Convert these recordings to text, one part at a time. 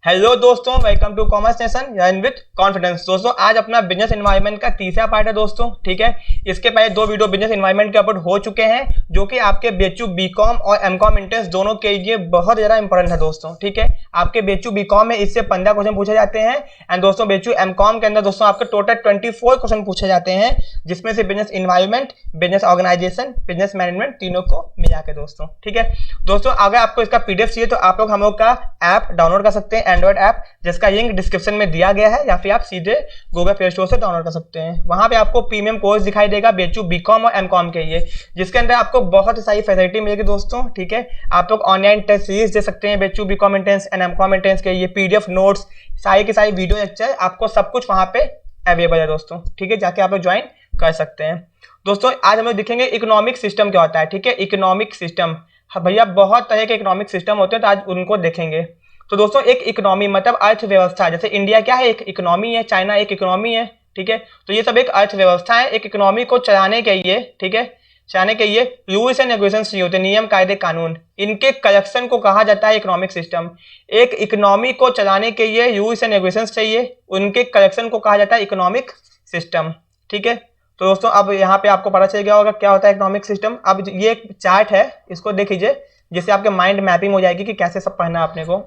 Hello दोस्तों, welcome to commerce nation learn with confidence. दोस्तों आज अपना बिजनेस एनवायरनमेंट का तीसरा पार्ट है दोस्तों, ठीक है। इसके पहले दो वीडियो बिजनेस एनवायरनमेंट के अपलोड हो चुके हैं, जो कि आपके बीएचयू बीकॉम और एमकॉम एंट्रेंस दोनों के लिए बहुत ज्यादा इंपॉर्टेंट है दोस्तों, ठीक है। आपके बीएचयू बीकॉम में इससे 15 क्वेश्चन पूछे जाते हैं एंड दोस्तों बीएचयू एमकॉम के अंदर दोस्तों आपके टोटल 24 क्वेश्चन पूछे जाते हैं, जिसमें से business environment, business organisation, business management तीनों को मिला के दोस्तों, ठीक है। दोस्तों अगर आपको इसका पीडीएफ चाहिए तो आप लोग हम लोग का ऐप डाउनलोड कर सकते हैं, एंड्रॉइड ऐप, जिसका लिंक डिस्क्रिप्शन में दिया गया है, या फिर आप सीधे गूगल प्ले स्टोर से डाउनलोड कर सकते हैं। वहां पे आपको प्रीमियम कोर्स दिखाई देगा बीएचयू बीकॉम और एमकॉम के लिए, जिसके अंदर आपको बहुत सारी फैसिलिटी मिलेगी दोस्तों, ठीक है। आप लोग ऑनलाइन टेस्ट सीरीज दे सकते हैं BHU BCom entrance and MCom entrance के लिए, पीडीएफ नोट्स, सारी की सारी वीडियो लेक्चर, आपको सब कुछ वहां पे अवेलेबल है दोस्तों, ठीक है। जाके आप लोग ज्वाइन कर सकते हैं। दोस्तों आज हम लोग देखेंगे इकोनॉमिक सिस्टम क्या होता है, ठीक है। इकोनॉमिक सिस्टम, भैया बहुत तरह के इकोनॉमिक सिस्टम होते हैं, तो आज उनको देखेंगे। तो दोस्तों एक इकोनॉमी मतलब अर्थव्यवस्था, जैसे इंडिया क्या है, एक इकोनॉमी है, चाइना एक इकोनॉमी है, ठीक है। तो ये सब एक अर्थव्यवस्था है। एक इकोनॉमी को चलाने के लिए, ठीक है, चलाने के लिए रूल्स एंड रेगुलेशंस चाहिए होते हैं, नियम कायदे कानून, इनके कलेक्शन को कहा जाता है इकोनॉमिक सिस्टम। एक इकोनॉमी को चलाने के लिए रूल्स एंड रेगुलेशंस चाहिए, उनके कलेक्शन को कहा जाता है इकोनॉमिक सिस्टम, ठीक है। तो दोस्तों अब यहाँ पे आपको पता चल गया होगा क्या होता है इकोनॉमिक सिस्टम। अब ये एक चार्ट है, इसको देख लीजिए, जिससे आपके माइंड मैपिंग हो जाएगी कि कैसे सब पढ़ना है आपने को।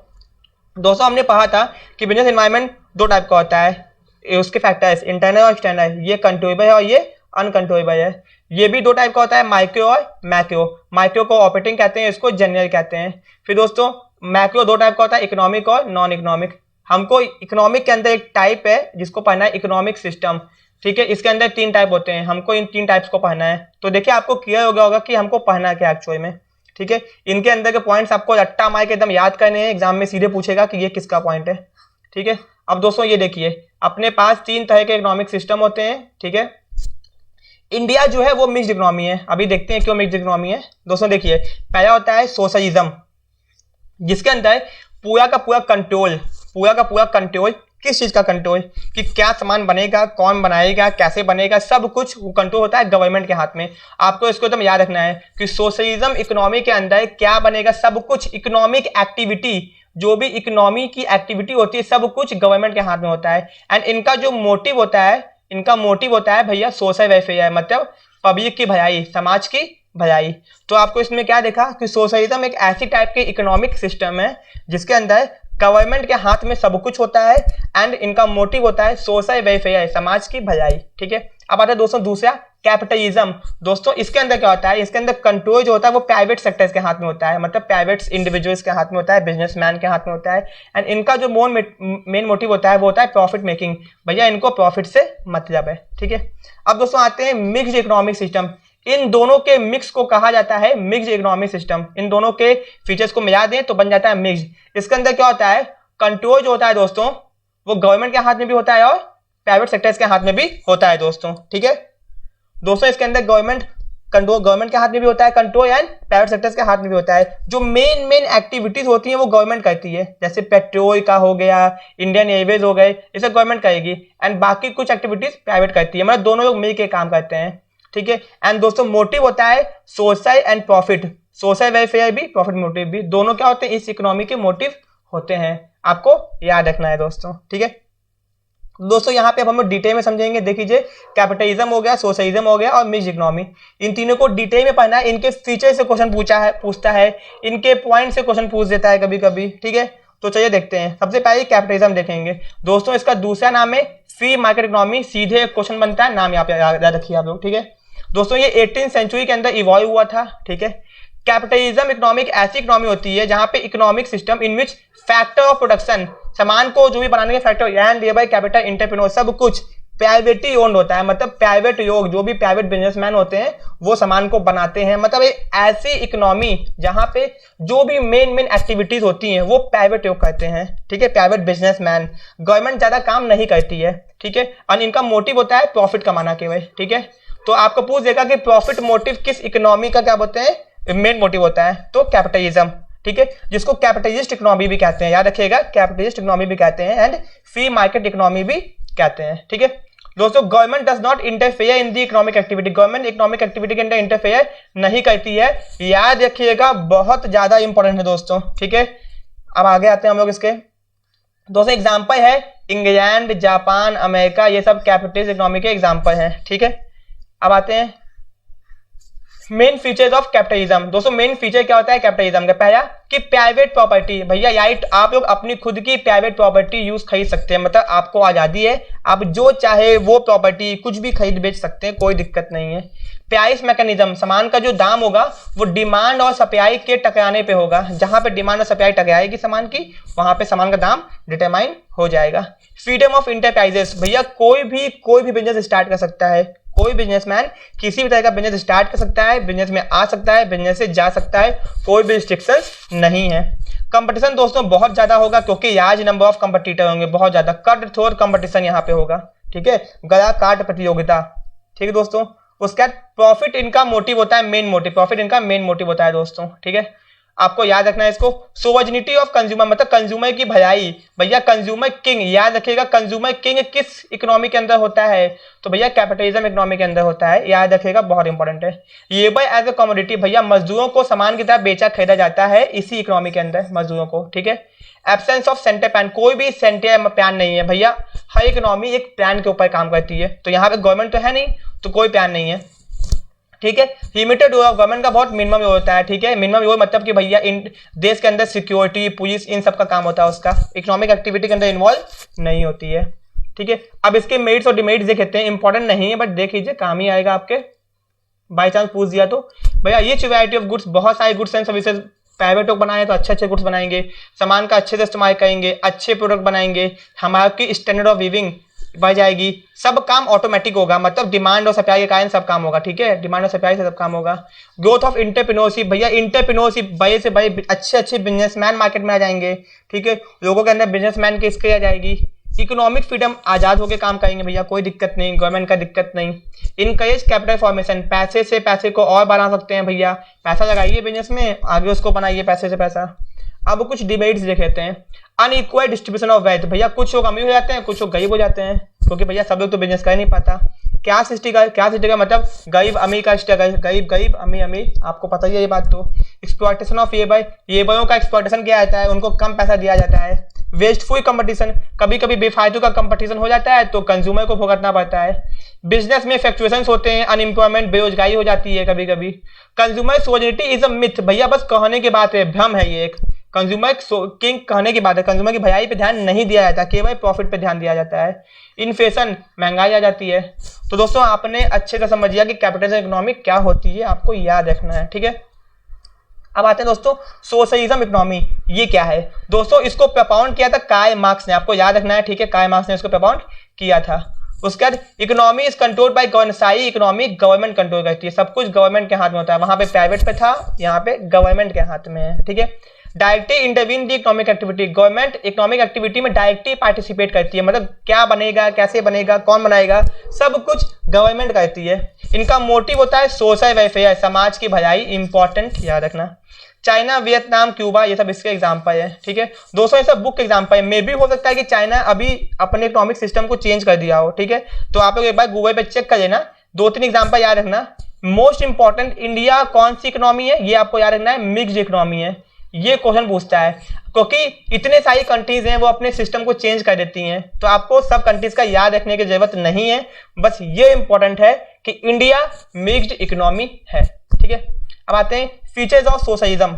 दोस्तों हमने पढ़ा था कि बिजनेस एनवायरनमेंट दो टाइप का होता है, उसके फैक्टर्स इंटरनल और एक्सटर्नल, ये कंट्रोलेबल है और ये अनकंट्रोलेबल है। ये भी दो टाइप का होता है, माइक्रो और मैक्रो। माइक्रो को ऑपरेटिंग कहते हैं, इसको जनरल कहते हैं। फिर दोस्तों मैक्रो दो टाइप का होता है, इकोनॉमिक और नॉन इकोनॉमिक। हमको इकोनॉमिक के अंदर एक टाइप है जिसको पढ़ना है इकोनॉमिक सिस्टम, ठीक है। इसके अंदर तीन टाइप होते हैं, हमको इन तीन टाइप्स को पढ़ना है। तो देखिए आपको क्लियर हो गया होगा कि हमको पढ़ना क्या एक्चुअल में, ठीक है। इनके अंदर के पॉइंट्स आपको रट्टा मार के एकदम याद करने हैं, एग्जाम में सीधे पूछेगा कि ये किसका पॉइंट है, ठीक है। अब दोस्तों ये देखिए, अपने पास तीन तरह के इकोनॉमिक सिस्टम होते हैं, ठीक है। इंडिया जो है वो मिक्स्ड इकोनॉमी है। अभी देखते हैं क्यों मिक्स्ड इकोनॉमी है। दोस्तों देखिए, पहला होता है सोशलिज्म, जिसके अंदर पूरा का पूरा कंट्रोल किस चीज का कंट्रोल, कि क्या सामान बनेगा, कौन बनाएगा, कैसे बनेगा, सब कुछ कंट्रोल होता है गवर्नमेंट के हाथ में। आपको इसको एकदम याद रखना है कि सोशलिज्म इकोनॉमी के अंदर क्या बनेगा, सब कुछ इकोनॉमिक एक्टिविटी, जो भी इकोनॉमी की एक्टिविटी होती है सब कुछ गवर्नमेंट के हाथ में होता है। एंड इनका जो मोटिव होता है भैया सोशल वेलफेयर, मतलब पब्लिक की भलाई, समाज की भलाई। तो आपको इसमें क्या देखा कि सोशलिज्म एक ऐसी टाइप के इकोनॉमिक सिस्टम है जिसके अंदर गवर्नमेंट के हाथ में सब कुछ होता है एंड इनका मोटिव होता है सोशल वेलफेयर, समाज की भलाई, ठीक है। अब आता है दोस्तों दूसरा कैपिटलिज्म। दोस्तों इसके अंदर क्या होता है, इसके अंदर कंट्रोल जो होता है वो प्राइवेट सेक्टर्स के हाथ में होता है, मतलब प्राइवेट इंडिविजुअल्स के हाथ में होता है, बिजनेसमैन के हाथ में होता है। एंड इनका जो मेन मोटिव होता है वो होता है प्रॉफिट मेकिंग, भैया इनको प्रॉफिट से मतलब है, ठीक है। अब दोस्तों आते हैं मिक्स्ड इकोनॉमिक सिस्टम। इन दोनों के मिक्स को कहा जाता है मिक्स्ड इकोनॉमिक सिस्टम। इन दोनों के फीचर्स को मिला दें तो बन जाता है मिक्स्ड। इसके अंदर क्या होता है, कंट्रोल जो होता है दोस्तों वो गवर्नमेंट के हाथ में भी होता है और प्राइवेट सेक्टर्स के हाथ में भी होता है दोस्तों, ठीक है। दोस्तों इसके अंदर गवर्नमेंट के हाथ में भी होता है कंट्रोल एंड प्राइवेट सेक्टर्स के हाथ में भी होता है। जो मेन एक्टिविटीज होती हैं वो गवर्नमेंट करती है, जैसे पेट्रोल का हो गया, इंडियन एयरवेज हो गए, इसे गवर्नमेंट करेगी एंड बाकी कुछ एक्टिविटीज प्राइवेट करती है, मतलब दोनों लोग मिलकर काम करते हैं, ठीक है। एंड दोस्तों मोटिव होता है social and profit, social welfare भी, प्रॉफिट मोटिव भी, दोनों क्या होते हैं इस इकोनॉमी के मोटिव होते हैं। आपको याद रखना है दोस्तों, ठीक है। दोस्तों यहाँ पे अब हम डिटेल में समझेंगे। देख लीजिए, कैपिटलिज्म हो गया, सोशलिज्म हो गया और मिक्स्ड इकोनॉमी, इन तीनों को डिटेल में पढ़ना है। इनके फीचर से क्वेश्चन पूछता है, इनके पॉइंट से क्वेश्चन पूछ देता है कभी कभी, ठीक है। तो चलिए देखते हैं। सबसे पहले कैपिटलिज्म देखेंगे दोस्तों, इसका दूसरा नाम है फ्री मार्केट इकोनॉमी। सीधे क्वेश्चन बनता है, नाम यहाँ पे याद रखिए आप लोग, ठीक है। दोस्तों ये 18वीं सेंचुरी के अंदर इवॉल्व हुआ था, ठीक है। कैपिटलिज्म इकोनॉमिक ऐसी इकोनॉमी होती है जहां पे economic system in which factor of production, सामान को जो भी बनाने के factor, land, labour, capital, entrepreneur, सब कुछ प्राइवेटली ओन्ड होता है, मतलब प्राइवेट लोग, जो भी प्राइवेट बिजनेसमैन होते हैं वो सामान को बनाते हैं। मतलब एक ऐसी इकोनॉमी जहां पे जो भी मेन एक्टिविटीज होती हैं वो प्राइवेट लोग करते हैं, ठीक है, प्राइवेट बिजनेसमैन। गवर्नमेंट ज्यादा काम नहीं करती है, ठीक है। और इनका मोटिव होता है प्रॉफिट कमाना केवल, ठीक है। तो आपको पूछ देगा कि प्रॉफिट मोटिव किस इकोनॉमी का क्या बोलते हैं, मेन मोटिव होता है, तो कैपिटलिज्म, ठीक है, जिसको कैपिटलिस्ट इकोनॉमी भी कहते हैं, याद रखिएगा, कैपिटलिस्ट इकोनॉमी भी कहते हैं एंड फ्री मार्केट इकोनॉमी भी कहते हैं, ठीक है। दोस्तों government does not interfere in the economic activity, government economic activity के अंदर इंटरफेयर नहीं करती है, याद रखिएगा, बहुत ज्यादा इंपॉर्टेंट है दोस्तों, ठीक है। अब आगे आते हैं हम लोग इसके। दोस्तों एग्जांपल है इंग्लैंड, जापान, अमेरिका, ये सब कैपिटलिस्ट इकोनॉमी के एग्जांपल हैं, ठीक है। अब आते हैं मेन फीचर्स ऑफ कैपिटलिज्म। दोस्तों मेन फीचर क्या होता है कैपिटलिज्म का? पहला कि प्राइवेट प्रॉपर्टी, भैया राइट, आप लोग अपनी खुद की प्राइवेट प्रॉपर्टी यूज खरीद सकते हैं, मतलब आपको आजादी है, आप जो चाहे वो प्रॉपर्टी कुछ भी खरीद बेच सकते हैं, कोई दिक्कत नहीं है। प्राइस मैकेनिज्म, सामान का जो दाम होगा वो डिमांड और सप्लाई के टकराने पे होगा, जहां पे डिमांड और सप्लाई टकराएगी सामान की, वहां पे सामान का दाम डिटरमाइन हो जाएगा। फ्रीडम ऑफ इंटरप्राइजेस, भैया कोई भी बिजनेस स्टार्ट कर सकता है, कोई बिजनेसमैन किसी भी तरह का बिजनेस स्टार्ट कर सकता है, बिजनेस में आ सकता है, बिजनेस से जा सकता है, कोई भी रिस्ट्रिक्शंस नहीं है। कंपटीशन दोस्तों बहुत ज्यादा होगा, क्योंकि लार्ज नंबर ऑफ कंपटीटर होंगे, बहुत ज्यादा कट थ्रोट कंपटीशन यहाँ पे होगा, ठीक है, गला काट प्रतियोगिता, ठीक है दोस्तों। उसके बाद प्रॉफिट इनका मोटिव होता है, मेन मोटिव, प्रॉफिट इनका मेन मोटिव होता है दोस्तों, ठीक है, आपको याद रखना है इसको। सोवर्जिनिटी ऑफ कंज्यूमर, मतलब कंज्यूमर की भलाई, भैया कंज्यूमर किंग, याद रखिएगा, कंज्यूमर किंग किस इकोनॉमी के अंदर होता है? तो भैया कैपिटलिज्म इकोनॉमी के अंदर होता है, याद रखिएगा, बहुत इंपॉर्टेंट है। लेबर एज ए कमोडिटी, भैया मजदूरों को सामान की तरह बेचा खरीदा जाता है इसी इकोनॉमी के अंदर, मजदूरों को, ठीक है। एब्सेंस ऑफ सेंटर प्लान, कोई भी सेंटर प्लान नहीं है भैया, हर इकोनॉमी एक प्लान के ऊपर काम करती है, तो यहाँ पे गवर्नमेंट तो है नहीं, तो कोई प्लान नहीं है, ठीक है। लिमिटेड रोल ऑफ गवर्नमेंट का बहुत मिनिमम होता है, ठीक है, मिनिमम रोल मतलब कि भैया इन देश के अंदर सिक्योरिटी, पुलिस, इन सब का काम होता है, उसका इकोनॉमिक एक्टिविटी के अंदर इन्वॉल्व नहीं होती है, ठीक है। अब इसके मेरिट्स और डिमेरिट्स देखते हैं, इंपॉर्टेंट नहीं है बट देख लीजिए, काम ही आएगा आपके, बाई चांस पूछ दिया तो। भैया ये वैरायटी ऑफ गुड्स, बहुत सारे गुड्स एंड सर्विसेज, प्राइवेट लोग बनाए तो अच्छे गुड्स बनाएंगे, सामान का अच्छे से इस्तेमाल करेंगे, अच्छे प्रोडक्ट बनाएंगे, हमारी स्टैंडर्ड ऑफ लिविंग बढ़ जाएगी, सब काम ऑटोमेटिक होगा, मतलब डिमांड और सप्लाई के कारण सब काम होगा, ठीक है, डिमांड और सप्लाई से सब काम होगा। ग्रोथ ऑफ एंटरप्रेन्योरशिप, भैया एंटरप्रेन्योरशिप, बड़े से बड़े अच्छे बिजनेसमैन मार्केट में आ जाएंगे, ठीक है, लोगों के अंदर बिजनेसमैन की स्किल आ जाएगी। इकोनॉमिक फ्रीडम, आजाद होकर काम करेंगे भैया, कोई दिक्कत नहीं, गवर्नमेंट का दिक्कत नहीं। इनकरेज कैपिटल फॉर्मेशन, पैसे से पैसे को और बढ़ा सकते हैं भैया, पैसा लगाइए बिजनेस में, आगे उसको बनाइए पैसे से पैसा। अब कुछ डिबेट्स देख लेते हैं। अनइक्वल डिस्ट्रीब्यूशन ऑफ वेल्थ, भैया कुछ लोग अमीर हो जाते हैं, कुछ लोग गरीब हो जाते हैं, क्योंकि भैया सब लोग तो बिजनेस कर नहीं पाता। क्या सिस्टम मतलब गरीब अमीर का स्ट्रगल, गरीब अमीर, आपको पता ही है ये बात तो। एक्सप्लॉयटेशन ऑफ लेबरों का एक्सप्लॉयटेशन किया जाता है, उनको कम पैसा दिया जाता है। वेस्टफुल कंपटीशन, कभी कभी बेफायदू का कंपटीशन हो जाता है तो कंज्यूमर को भुगतना पड़ता है। बिजनेस में फ्लक्चुएशंस होते हैं, अनएम्प्लॉयमेंट, बेरोजगारी हो जाती है कभी कभी। Consumer sovereignty is a myth, भैया बस कहने की बात है, भ्रम है ये एक, कंज्यूमर किंग कहने की बात है, कंज्यूमर की भलाई पे ध्यान नहीं दिया जाता, केवल प्रॉफिट पे ध्यान दिया जाता है। इन्फ्लेशन, महंगाई आ जाती है। तो दोस्तों आपने अच्छे से समझ लिया कि कैपिटलिज्म इकोनॉमी क्या होती है, आपको याद रखना है, ठीक है। अब आते हैं दोस्तों सोशलिज्म इकोनॉमी, ये क्या है? दोस्तों इसको प्रपाउंड किया था कार्ल मार्क्स ने, आपको याद रखना है, ठीक है, कार्ल मार्क्स ने इसको प्रपाउंड किया था। उसके बाद economy is controlled by government, सारी इकोनॉमी गवर्नमेंट कंट्रोल करती है, सब कुछ गवर्नमेंट के हाथ में होता है, वहां पे प्राइवेट पे था, यहाँ पे गवर्नमेंट के हाथ में है, ठीक है। Directly intervene the economic activity, government economic activity में डायरेक्टली पार्टिसिपेट करती है, मतलब क्या बनेगा, कैसे बनेगा, कौन बनाएगा, सब कुछ गवर्नमेंट करती है। इनका मोटिव होता है सोशल वेलफेयर, समाज की भलाई, इंपॉर्टेंट याद रखना। चाइना, वियतनाम, क्यूबा, ये सब इसके एग्जाम्पल है, ठीक है दोस्तों, ये सब बुक एग्जाम्पल है। मे भी हो सकता है कि चाइना अभी अपने इकोनॉमिक सिस्टम को चेंज कर दिया हो, ठीक है, तो आप लोग एक बार गूगल पे चेक कर लेना, 2-3 एग्जाम्पल याद रखना। मोस्ट इंपॉर्टेंट, इंडिया कौन सी इकोनॉमी है, ये आपको याद रखना है, मिक्स्ड इकोनॉमी है, ये क्वेश्चन पूछता है, क्योंकि इतने सारी कंट्रीज हैं वो अपने सिस्टम को चेंज कर देती हैं, तो आपको सब कंट्रीज का याद रखने की जरूरत नहीं है, बस ये इंपॉर्टेंट है कि इंडिया मिक्स्ड इकोनॉमी है, ठीक है। अब आते हैं फीचर्स ऑफ सोशलिज्म।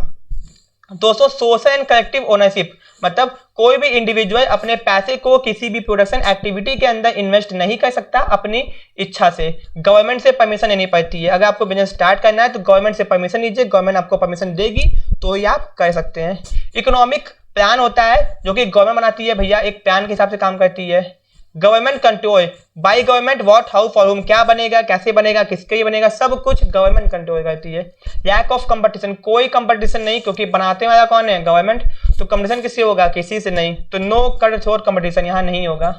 दोस्तों सोशल एंड कलेक्टिव ओनरशिप, मतलब कोई भी इंडिविजुअल अपने पैसे को किसी भी प्रोडक्शन एक्टिविटी के अंदर इन्वेस्ट नहीं कर सकता अपनी इच्छा से, गवर्नमेंट से परमिशन लेनी पड़ती है। अगर आपको बिजनेस स्टार्ट करना है तो गवर्नमेंट से परमिशन लीजिए, गवर्नमेंट आपको परमिशन देगी तो ही आप कर सकते हैं। इकोनॉमिक प्लान होता है जो कि गवर्नमेंट बनाती है भैया, एक प्लान के हिसाब से काम करती है। Government control, by government what, how, for हुम, क्या बनेगा, कैसे बनेगा, किसके लिए बनेगा, सब कुछ गवर्नमेंट कंट्रोल करती है। लैक ऑफ कंपटीशन, कोई कंपटीशन नहीं, क्योंकि बनाते वाला कौन है, गवर्नमेंट, तो कंपटीशन किससे होगा, किसी से नहीं, तो नो कट थ्रोट कंपटीशन यहाँ नहीं होगा।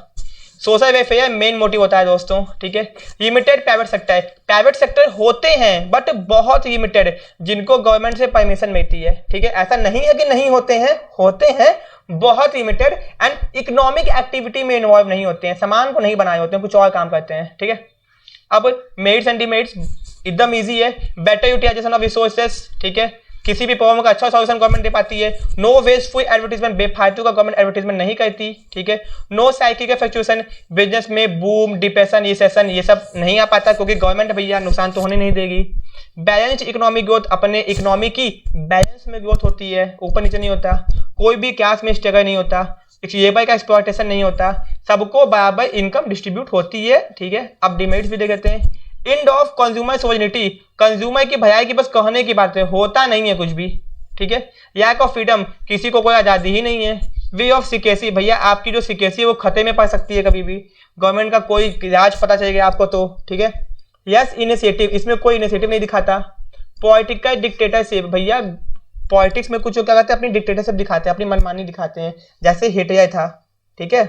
सोशल वेलफेयर मेन मोटिव होता है दोस्तों, ठीक है। Limited private sector, private sector होते हैं बट बहुत लिमिटेड, जिनको गवर्नमेंट से परमिशन मिलती है, ठीक है। ऐसा नहीं है कि नहीं होते हैं, होते हैं, बहुत लिमिटेड, एंड इकोनॉमिक एक्टिविटी में इन्वॉल्व नहीं होते हैं, सामान को नहीं बनाए होते हैं, कुछ और काम करते हैं, ठीक है। अब मेरिट्स एंड डिमेरिट्स एकदम इजी है। बेटर यूटिलाइजेशन ऑफ रिसोर्सेस, ठीक है, किसी भी प्रॉब्लम का अच्छा सॉल्यूशन गवर्नमेंट दे पाती है। नो वेस्टफुल एडवर्टीजमेंट, बेफालतू का गवर्नमेंट एडवर्टीजमेंट नहीं करती, ठीक है। नो साइकिल फ्लक्चुएशन, बिजनेस में बूम डिप्रेशन रिसेशन ये सब नहीं आ पाता, क्योंकि गवर्नमेंट भैया नुकसान तो होने नहीं देगी। बैलेंस इकोनॉमिक ग्रोथ, अपने इकोनॉमी की बैलेंस में ग्रोथ होती है, ऊपर नीचे नहीं होता, कोई भी क्लास में स्ट्रगल नहीं होता, लेबर का एक्सप्लॉयटेशन नहीं होता, सबको बराबर इनकम डिस्ट्रीब्यूट होती है, ठीक है। अब डिमेरिट्स भी देख लेते हैं। End of consumer sovereignty, consumer की भलाई की बस कहने की बात है, होता नहीं है कुछ भी, ठीक है। लैक ऑफ फ्रीडम, किसी को कोई आजादी ही नहीं है। वे ऑफ सिकेसी, भैया आपकी जो सिकेसी है वो खतरे में पड़ सकती है कभी भी, गवर्नमेंट का कोई राज पता चल गया आपको तो, ठीक है। यस इनिशिएटिव, इसमें कोई इनिशिएटिव नहीं दिखाता। पॉलिटिकल डिक्टेटरशिप, भैया पॉलिटिक्स में कुछ क्या करते हैं, अपनी डिक्टेटरशिप दिखाते हैं, अपनी मनमानी दिखाते हैं, जैसे हिटलर था, ठीक है,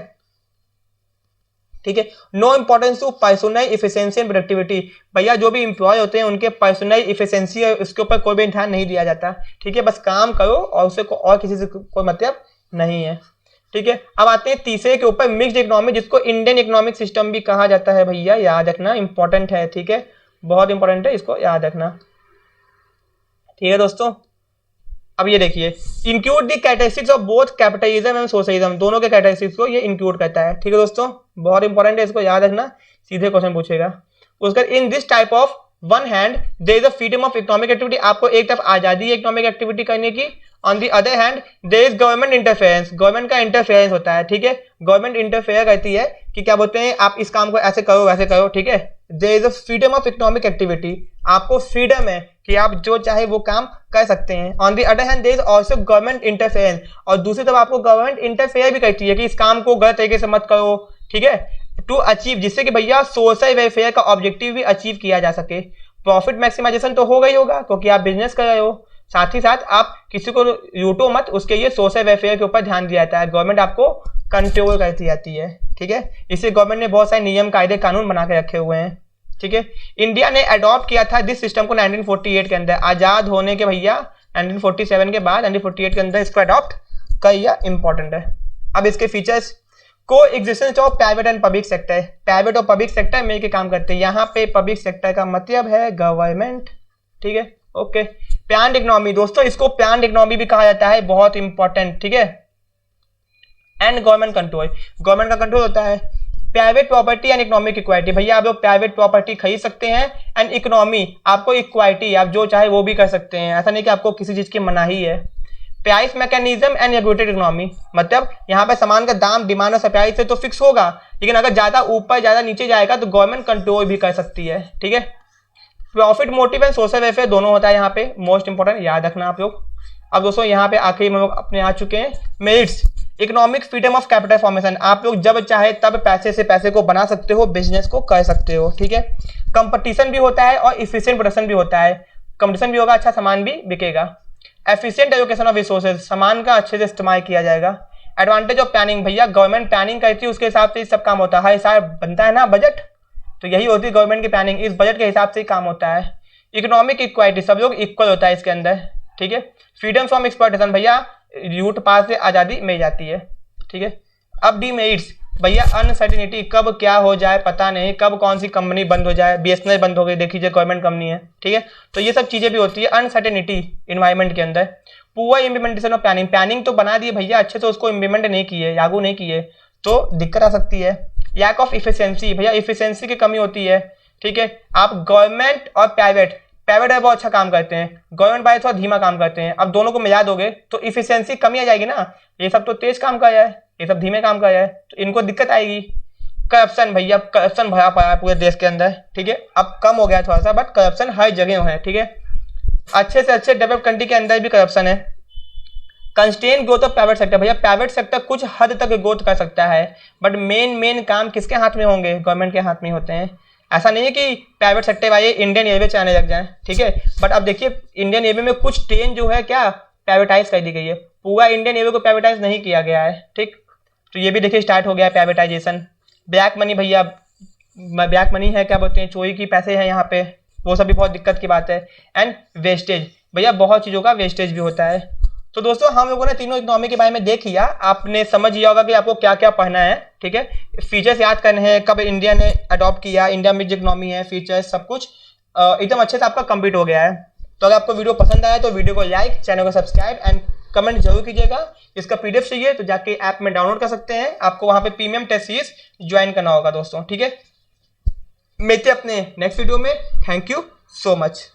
ठीक है। No importance to personal efficiency and productivity, भैया जो भी एम्प्लॉय होते हैं उनके पर्सनल इफिशिएंसी और उसके ऊपर कोई भी ध्यान नहीं दिया जाता, ठीक है। बस काम करो और उससे और किसी से कोई मतलब नहीं है, ठीक है। अब आते हैं तीसरे के ऊपर, मिक्स्ड इकोनॉमी, जिसको इंडियन इकोनॉमिक सिस्टम भी कहा जाता है, भैया याद रखना, इंपॉर्टेंट है, ठीक है, बहुत इंपॉर्टेंट है, इसको याद रखना, ठीक है दोस्तों। अब ये देखिए, include the characteristics of both capitalism and socialism, दोनों के कैरेक्टरिस्टिक्स को ये इंक्लूड करता है, ठीक है दोस्तों, बहुत इंपॉर्टेंट है, इसको याद रखना, सीधे क्वेश्चन पूछेगा। उसका in this type of one hand there is a freedom of economic activity, आपको एक तरफ आजादी है इकोनॉमिक एक्टिविटी करने की, on the other hand there is government interference, government का इंटरफेरेंस होता है, ठीक है। गवर्नमेंट इंटरफेयर करती है कि क्या बोलते हैं, आप इस काम को ऐसे करो वैसे करो, ठीक है। There is a freedom of economic activity, आपको फ्रीडम है कि आप जो चाहे वो काम कर सकते हैं। On the other hand there is also government interference, और दूसरी तरफ आपको गवर्नमेंट इंटरफेयर भी करती है कि इस काम को गलत तरीके से मत करो, ठीक है, टू अचीव, जिससे कि भैया सोशल वेलफेयर का ऑब्जेक्टिव भी अचीव किया जा सके। प्रॉफिट मैक्सिमाइजेशन तो होगा ही होगा, क्योंकि आप बिजनेस कर रहे हो, साथ ही साथ आप किसी को लूटो मत, उसके लिए सोशल वेलफेयर के ऊपर ध्यान दिया जाता है, गवर्नमेंट आपको कंट्रोल करती जाती है, ठीक है। इससे गवर्नमेंट ने बहुत सारे नियम कायदे कानून बना के रखे हुए हैं, ठीक है। इंडिया ने अडॉप्ट किया था दिस सिस्टम को 1948 के अंदर, आजाद होने के भैया 1947 के बाद 1948 के अंदर इसको अडॉप्ट किया, इंपॉर्टेंट है। अब इसके फीचर्स, को existence of private and public sector, private और पब्लिक सेक्टर मिलकर काम करते हैं, यहाँ पे पब्लिक सेक्टर का मतलब है गवर्नमेंट, ठीक है, ओके। प्लान्ड इकोनॉमी, दोस्तों इसको प्लान्ड इकोनॉमी भी कहा जाता है, बहुत इंपॉर्टेंट, ठीक है। एंड गवर्नमेंट कंट्रोल, गवर्नमेंट का कंट्रोल होता है। Private property and economic equality, भैया आप लोग प्राइवेट प्रॉपर्टी खरीद सकते हैं, एंड इकोनॉमी आपको इक्वालिटी, आप जो चाहे वो भी कर सकते हैं, ऐसा नहीं कि आपको किसी चीज की मनाही है। Price mechanism and regulated economy, मतलब यहाँ पे सामान का दाम डिमांड और सप्लाई से तो फिक्स होगा, लेकिन अगर ज्यादा ऊपर ज्यादा नीचे जाएगा तो गवर्नमेंट कंट्रोल भी कर सकती है, ठीक है। Profit motive and social welfare दोनों होता है यहाँ पे, मोस्ट इंपोर्टेंट, याद रखना आप लोग। अब दोस्तों यहाँ पे आखिरी में लोग अपने आ चुके हैं merits, economic freedom of capital formation, आप लोग जब चाहे तब पैसे से पैसे को बना सकते हो, बिजनेस को कर सकते हो, ठीक है। कंपटीशन भी होता है और इफिशिएंट प्रोडक्शन भी होता है, कंपटीशन भी होगा, अच्छा सामान भी बिकेगा। एफिशिएंट एलोकेशन ऑफ रिसोर्सेज, सामान का अच्छे से इस्तेमाल किया जाएगा। एडवांटेज ऑफ प्लानिंग, भैया गवर्नमेंट प्लानिंग करती है, उसके हिसाब से सब काम होता है, हर साल बनता है ना बजट, तो यही होती है गवर्नमेंट की प्लानिंग, इस बजट के हिसाब से ही काम होता है। इकोनॉमिक इक्वालिटी, सब लोग इक्वल होता है इसके अंदर, ठीक है। फ्रीडम फ्रॉम एक्सप्लॉयटेशन, भैया लूट पास से आजादी मिल जाती है, ठीक है। अब डीमेरिट्स, भैया अनसर्टेनिटी, कब क्या हो जाए पता नहीं, कब कौन सी कंपनी बंद हो जाए, बीएसएनएल बंद हो गई, देखिए गवर्नमेंट कंपनी है, ठीक है, तो ये सब चीजें भी होती है, अनसर्टेनिटी इन्वायरमेंट के अंदर। Poor implementation of planning, planning तो बना दी भैया, अच्छे से उसको इम्प्लीमेंट नहीं किए, लागू नहीं किए, तो दिक्कत आ सकती है। लैक ऑफ इफिशिएंसी, भैया इफिशिएंसी की कमी होती है, ठीक है। आप गवर्नमेंट और प्राइवेट है बहुत अच्छा काम करते हैं, गवर्नमेंट वाले थोड़ा धीमा काम करते हैं, अब दोनों को मिला दोगे तो इफिशिएंसी कमी आ जाएगी ना, ये सब तो तेज काम कर जाए, ये सब धीमे काम कर जाए, तो इनको दिक्कत आएगी। करप्शन, भैया करप्शन भरा पड़ा है पूरे देश के अंदर, ठीक है, अब कम हो गया थोड़ा सा, बट करप्शन हर जगह है, ठीक है। अच्छे से अच्छे डेवलप कंट्री के अंदर भी करप्शन है। Constrain growth of private sector, भैया प्राइवेट सेक्टर कुछ हद तक ग्रोथ कर सकता है, बट मेन काम किसके हाथ में होंगे, गवर्नमेंट के हाथ में होते हैं। ऐसा नहीं है कि प्राइवेट सेक्टर वाले इंडियन रेलवे चलाने लग जाए, ठीक है, बट अब देखिए इंडियन रेलवे में कुछ ट्रेन जो है क्या प्राइवेटाइज कर दी गई है, पूरा इंडियन रेलवे को प्राइवेटाइज नहीं किया गया है, ठीक, तो ये भी देखिए स्टार्ट हो गया है प्राइवेटाइजेशन। ब्लैक मनी भैया, ब्लैक मनी है, क्या बोलते हैं, चोरी की पैसे हैं यहाँ पे, वो सब भी बहुत दिक्कत की बात है। एंड वेस्टेज भैया, बहुत चीज़ों का वेस्टेज भी होता है। तो दोस्तों हम लोगों ने तीनों इकोनॉमी के बारे में देख लिया, आपने समझ लिया होगा कि आपको क्या क्या पढ़ना है, ठीक है। फीचर्स याद करने हैं, कब इंडिया ने अडॉप्ट किया, इंडिया में जो इकोनॉमी है, फीचर्स सब कुछ एकदम अच्छे से आपका कंप्लीट हो गया है। तो अगर आपको वीडियो पसंद आया तो वीडियो को लाइक, चैनल को सब्सक्राइब एंड कमेंट जरूर कीजिएगा। इसका पीडीएफ चाहिए तो जाके ऐप में डाउनलोड कर सकते हैं, आपको वहां पे प्रीमियम टेस्ट सीरीज ज्वाइन करना होगा दोस्तों, ठीक है। मिलते हैं अपने नेक्स्ट वीडियो में। Thank you so much.